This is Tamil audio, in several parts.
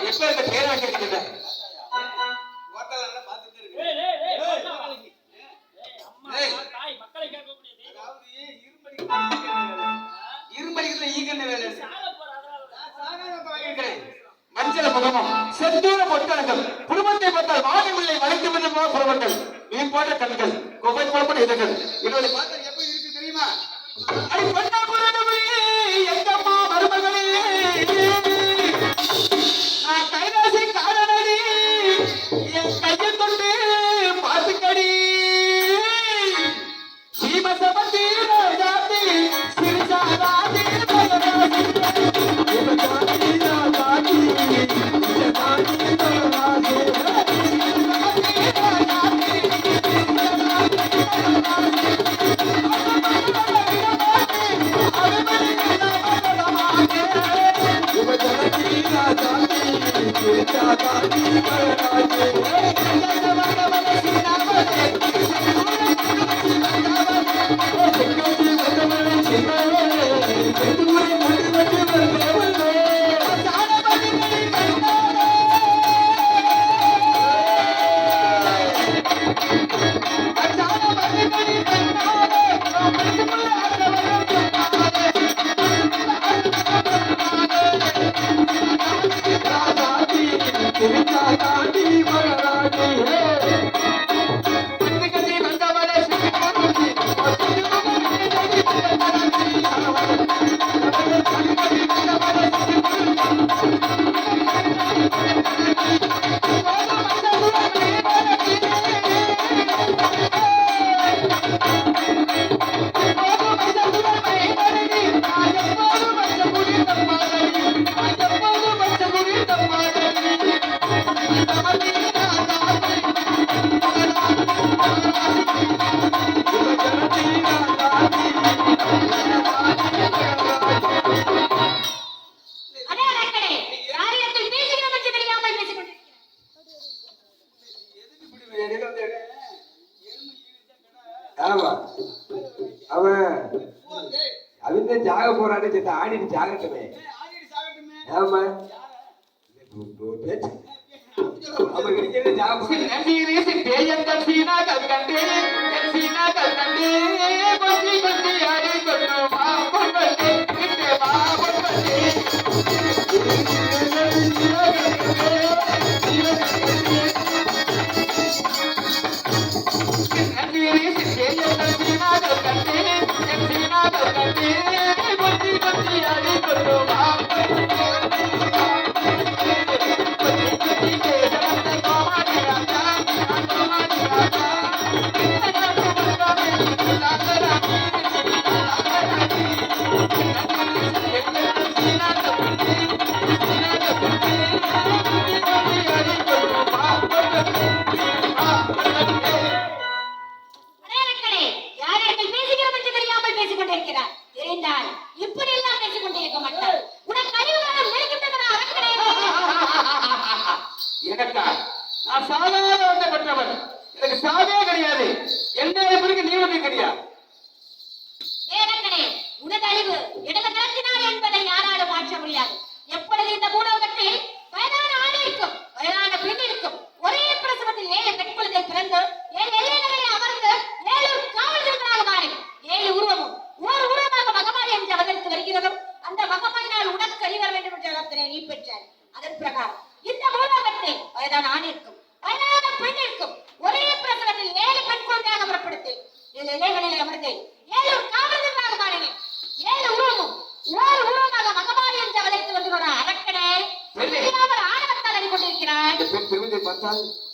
எப்ப இந்த பேர் வைக்கிறீங்க? இருமடிக்கிறதுல ஈகன்னு வேலை மஞ்சள் முகமும் செந்தூர பொட்டணங்கள் குடும்பத்தை பார்த்தால் வானவில்லை வளைத்து விதமாக புறவர்கள் நீ போன்ற கண்கள் கொகை குழப்பம் இதழ்கள் இதோட பார்த்தா எப்படி இருக்கு தெரியுமா? எங்கம்மா மருமகளே நான் கைலாசி காரணடி என் கையை கொண்டு பாத்துக்கடி சீமசமத்தி ராஜாதி சிறுசாராதி அவன் ஜாக போறான்னு சேர்த்து ஆடிட்டு ஜாகட்டுமே. ஆமா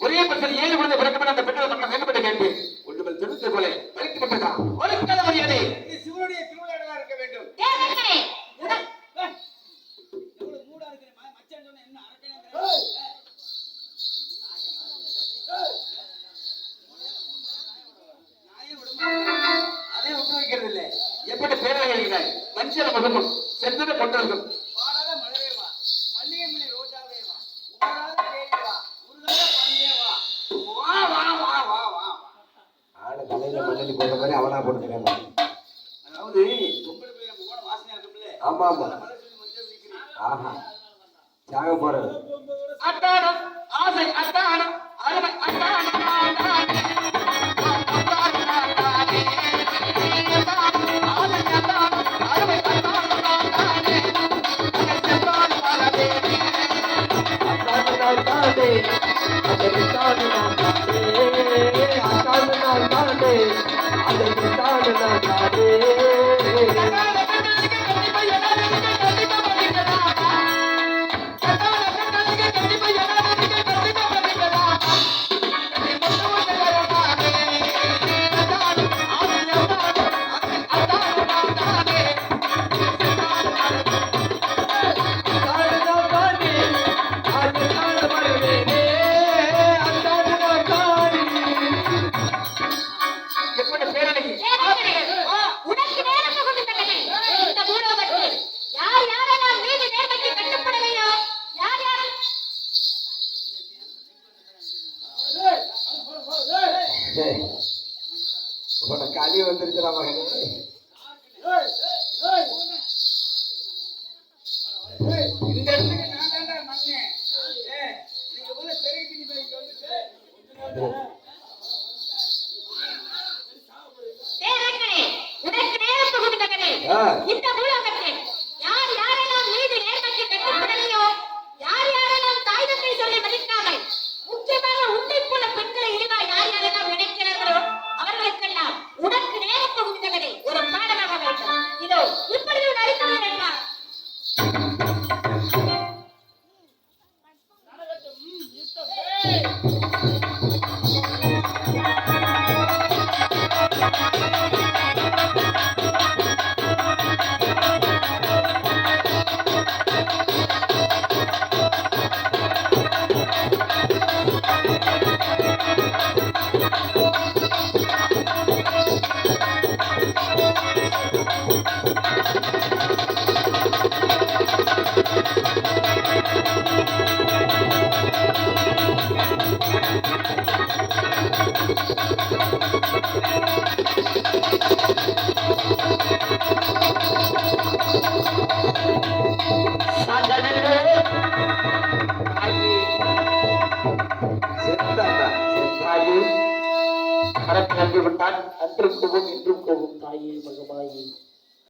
ஒரே பிரச்சனை 7 குழந்தை பிறக்கும் அந்த பெற்றோர் மக்கள் வேண்டுமென்று கேட்பேன். ஒன்றுமல் தெரிவித்த போல பறிக்கப்பட்டதா ஒரு கால மரியாதை சிவனுடைய திருவிழா இருக்க வேண்டும். அதே விட்டு வைக்கிறது இல்லை. எப்படி பேரவை எழுதினாய் மஞ்சள் முகமும் செந்தன பொட்டல்கள் தலையில மண்ணெண்ணி போட்ட மாதிரி அவனா போட்டுக்கிறாங்க. அதாவது பொங்கல் போய் நம்ம கூட வாசனையா இருக்கும்ல. ஆமா ஆமா. ஆஹா சாக போறது. அத்தானம் ஆசை அத்தானம் அருமை அத்தானம் ஆசை அத்தானம் அருமை உனக்கு அழி வந்துருச்சுடா மகனே. இந்த இடத்துக்கு நான் தாண்டா மண்ணே. நீங்க உள்ள பெருகிட்டு போய் வந்துட்டு உனக்கு நேரம் புகுந்தகனே. இந்த பூலோகத்தில் யார் யாரெல்லாம் நீதி நேர்மைக்கு கட்டுப்படலையோ, யார் யாரெல்லாம் தாய் தந்தை சொல்லி மதிக்காமல் முக்கியமாக உன்னை போல பெண்களை இழிவா யார் யாரெல்லாம் நினைக்கிறார்களோ அவர்களுக்கெல்லாம் உனக்கு நேரம் புகுந்தகனே ஒரு பாடமாக வேண்டும். இதோ இப்படி ஒரு அளித்தவன் என்றார். அரசு நம்பி விட்டான். அன்றும் போகும் இன்றும் போகும் தாயே மகமாயே.